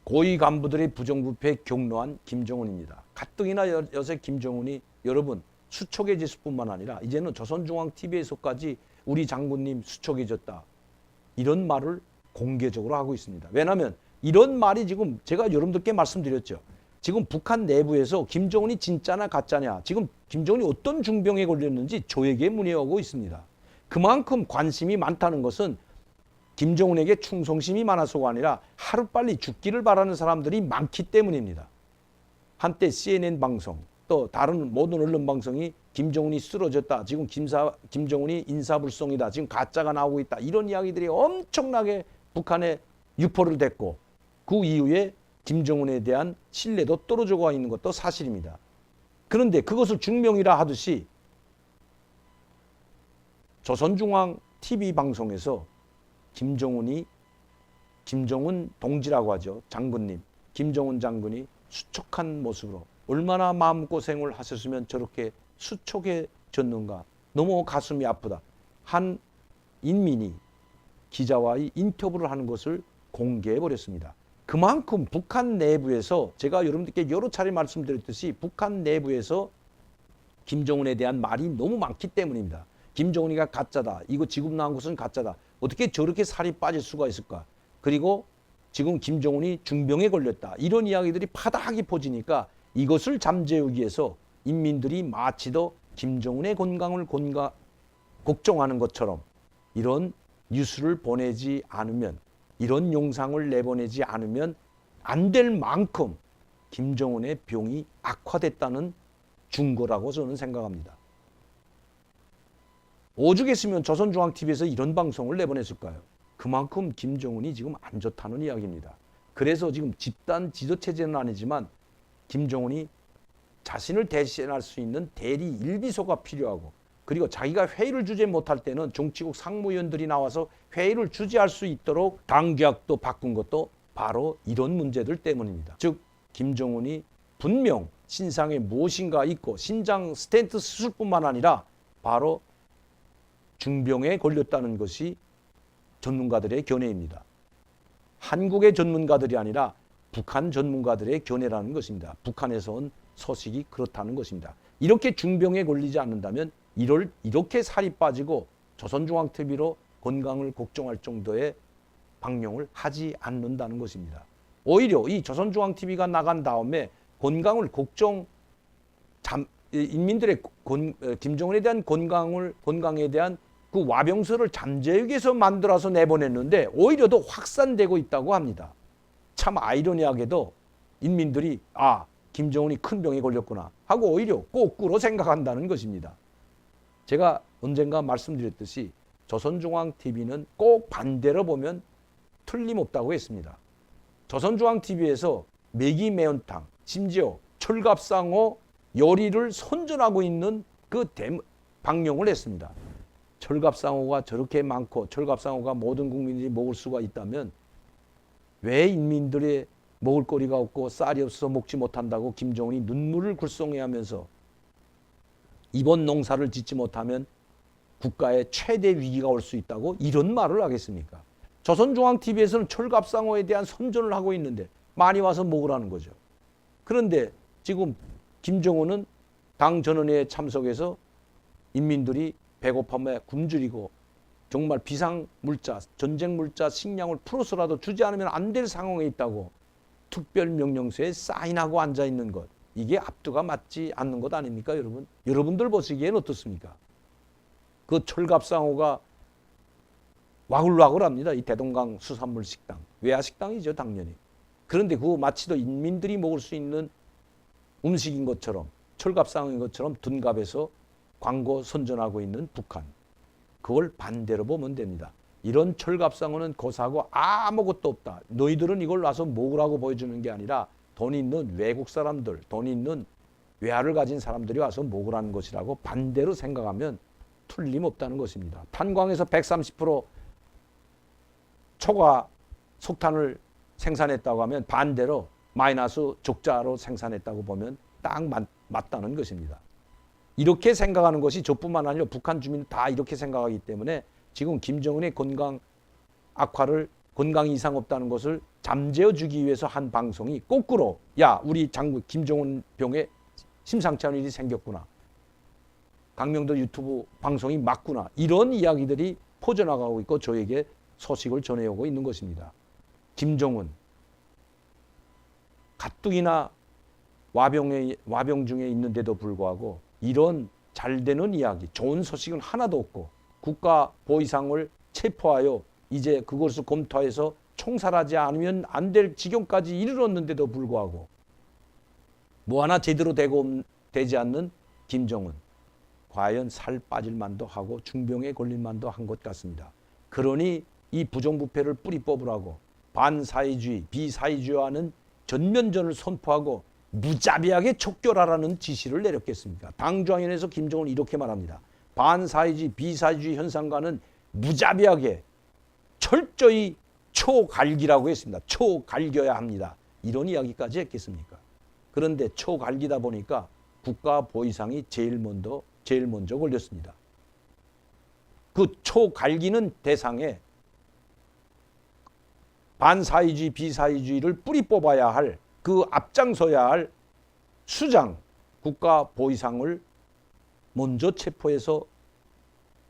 고위 간부들의 부정부패에 격노한 김정은입니다. 가뜩이나 요새 김정은이 여러분 수척해졌을 뿐만 아니라 이제는 조선중앙TV에서까지 우리 장군님 수척해졌다. 이런 말을 공개적으로 하고 있습니다. 왜냐하면 이런 말이 지금 제가 여러분들께 말씀드렸죠. 지금 북한 내부에서 김정은이 진짜나 가짜냐, 지금 김정은이 어떤 중병에 걸렸는지 조에게 문의하고 있습니다. 그만큼 관심이 많다는 것은 김정은에게 충성심이 많아서가 아니라 하루빨리 죽기를 바라는 사람들이 많기 때문입니다. 한때 CNN 방송, 또 다른 모든 언론 방송이 김정은이 쓰러졌다, 지금 김정은이 인사불성이다, 지금 가짜가 나오고 있다, 이런 이야기들이 엄청나게 북한에 유포를 됐고 그 이후에 김정은에 대한 신뢰도 떨어져가 있는 것도 사실입니다. 그런데 그것을 증명이라 하듯이 조선중앙 TV 방송에서 김정은 동지라고 하죠. 장군님, 김정은 장군이 수척한 모습으로 얼마나 마음고생을 하셨으면 저렇게 수척해졌는가. 너무 가슴이 아프다. 한 인민이 기자와의 인터뷰를 하는 것을 공개해버렸습니다. 그만큼 북한 내부에서 제가 여러분들께 여러 차례 말씀드렸듯이 북한 내부에서 김정은에 대한 말이 너무 많기 때문입니다. 김정은이가 가짜다. 이거 지금 나온 것은 가짜다. 어떻게 저렇게 살이 빠질 수가 있을까? 그리고 지금 김정은이 중병에 걸렸다. 이런 이야기들이 파다하게 퍼지니까 이것을 잠재우기 위해서 인민들이 마치도 김정은의 건강을 걱정하는 것처럼 이런 뉴스를 보내지 않으면, 이런 영상을 내보내지 않으면 안 될 만큼 김정은의 병이 악화됐다는 증거라고 저는 생각합니다. 오죽했으면 조선중앙TV에서 이런 방송을 내보냈을까요? 그만큼 김정은이 지금 안 좋다는 이야기입니다. 그래서 지금 집단 지도체제는 아니지만 김정은이 자신을 대신할 수 있는 대리 일비소가 필요하고, 그리고 자기가 회의를 주재 못할 때는 정치국 상무위원들이 나와서 회의를 주재할 수 있도록 당규약도 바꾼 것도 바로 이런 문제들 때문입니다. 즉 김정은이 분명 신상에 무엇인가 있고 신장 스텐트 수술뿐만 아니라 바로 중병에 걸렸다는 것이 전문가들의 견해입니다. 한국의 전문가들이 아니라 북한 전문가들의 견해라는 것입니다. 북한에서 온 소식이 그렇다는 것입니다. 이렇게 중병에 걸리지 않는다면 이렇게 살이 빠지고 조선중앙TV로 건강을 걱정할 정도의 방영을 하지 않는다는 것입니다. 오히려 이 조선중앙TV가 나간 다음에 건강을 인민들의 김정은에 대한 건강에 대한 그 와병서를 잠재우기 위해서 만들어서 내보냈는데 오히려 더 확산되고 있다고 합니다. 참 아이러니하게도 인민들이 김정은이 큰 병에 걸렸구나 하고 오히려 거꾸로 생각한다는 것입니다. 제가 언젠가 말씀드렸듯이 조선중앙TV는 꼭 반대로 보면 틀림없다고 했습니다. 조선중앙TV에서 매기 매운탕, 심지어 철갑상어 요리를 선전하고 있는 그 방영을 했습니다. 철갑상어가 저렇게 많고 철갑상어가 모든 국민들이 먹을 수가 있다면 왜 인민들의 먹을 거리가 없고 쌀이 없어서 먹지 못한다고 김정은이 눈물을 글썽해 하면서 이번 농사를 짓지 못하면 국가에 최대 위기가 올 수 있다고 이런 말을 하겠습니까? 조선중앙TV에서는 철갑상어에 대한 선전을 하고 있는데 많이 와서 먹으라는 거죠. 그런데 지금 김정은은 당 전원회에 참석해서 인민들이 배고픔에 굶주리고 정말 비상물자, 전쟁물자, 식량을 풀어서라도 주지 않으면 안 될 상황에 있다고 특별명령서에 사인하고 앉아있는 것, 이게 앞뒤가 맞지 않는 것 아닙니까, 여러분? 여러분들 보시기엔 어떻습니까? 그 철갑상어가 와글와글합니다. 이 대동강 수산물 식당, 외화식당이죠, 당연히. 그런데 그거 마치도 인민들이 먹을 수 있는 음식인 것처럼, 철갑상어인 것처럼 둔갑해서 광고 선전하고 있는 북한, 그걸 반대로 보면 됩니다. 이런 철갑상어는 고사하고 아무것도 없다. 너희들은 이걸 와서 먹으라고 보여주는 게 아니라 돈 있는 외국 사람들, 돈 있는 외화를 가진 사람들이 와서 먹으라는 것이라고 반대로 생각하면 틀림없다는 것입니다. 탄광에서 130% 초과 석탄을 생산했다고 하면 반대로 마이너스 적자로 생산했다고 보면 딱 맞다는 것입니다. 이렇게 생각하는 것이 저뿐만 아니라 북한 주민은 다 이렇게 생각하기 때문에 지금 김정은의 건강 악화를, 건강 이상 없다는 것을 잠재워주기 위해서 한 방송이 거꾸로 야 우리 장군 김정은 병에 심상치 않은 일이 생겼구나. 강명도 유튜브 방송이 맞구나. 이런 이야기들이 퍼져나가고 있고 저에게 소식을 전해오고 있는 것입니다. 김정은 가뜩이나 와병 중에 있는데도 불구하고 이런 잘 되는 이야기, 좋은 소식은 하나도 없고 국가 보위상을 체포하여 이제 그것을 검토해서 총살하지 않으면 안 될 지경까지 이르렀는데도 불구하고 뭐 하나 제대로 되지 않는 김정은 과연 살 빠질 만도 하고 중병에 걸릴 만도 한 것 같습니다. 그러니 이 부정부패를 뿌리 뽑으라고 반사회주의, 비사회주의와는 전면전을 선포하고 무자비하게 촉결하라는 지시를 내렸겠습니까? 당중앙위원회에서 김정은 이렇게 말합니다. 반사회주의, 비사회주의 현상과는 무자비하게 철저히 초갈기라고 했습니다. 초갈겨야 합니다. 이런 이야기까지 했겠습니까? 그런데 초갈기다 보니까 국가보위상이 제일 먼저 걸렸습니다. 그 초갈기는 대상에 반사회주의, 비사회주의를 뿌리 뽑아야 할 그 앞장서야 할 수장 국가보위상을 먼저 체포해서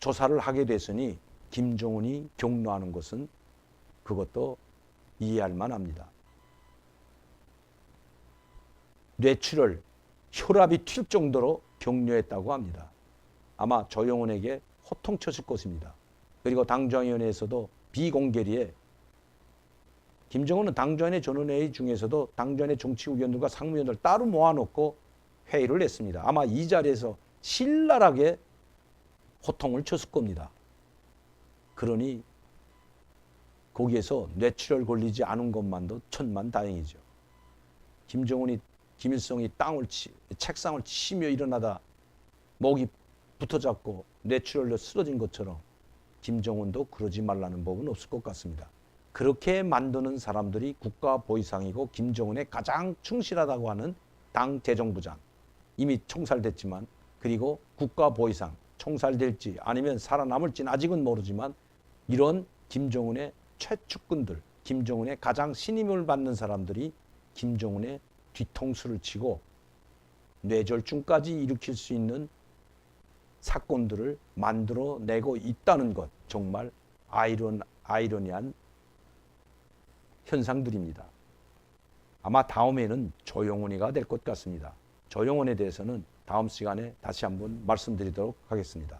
조사를 하게 됐으니 김정은이 격노하는 것은 그것도 이해할 만합니다. 뇌출혈, 혈압이 튈 정도로 격려했다고 합니다. 아마 조영훈에게 호통쳤을 것입니다. 그리고 당중앙위원회에서도 비공개리에 김정은은 당중앙위원회 전원회의 중에서도 당중앙위원회 정치국위원들과 상무위원들 따로 모아놓고 회의를 했습니다. 아마 이 자리에서 신랄하게 호통을 쳤을 겁니다. 그러니 거기에서 뇌출혈 걸리지 않은 것만도 천만다행이죠. 김정은이 김일성이 책상을 치며 일어나다 목이 붙어잡고 뇌출혈로 쓰러진 것처럼 김정은도 그러지 말라는 법은 없을 것 같습니다. 그렇게 만드는 사람들이 국가보위상이고 김정은에 가장 충실하다고 하는 당 재정부장 이미 총살됐지만 그리고 국가보위상 총살될지 아니면 살아남을지는 아직은 모르지만 이런 김정은의 최측근들 김정은의 가장 신임을 받는 사람들이 김정은의 뒤통수를 치고 뇌졸중까지 일으킬 수 있는 사건들을 만들어내고 있다는 것 정말 아이러니한 현상들입니다. 아마 다음에는 조영훈이가 될 것 같습니다. 조영훈에 대해서는 다음 시간에 다시 한번 말씀드리도록 하겠습니다.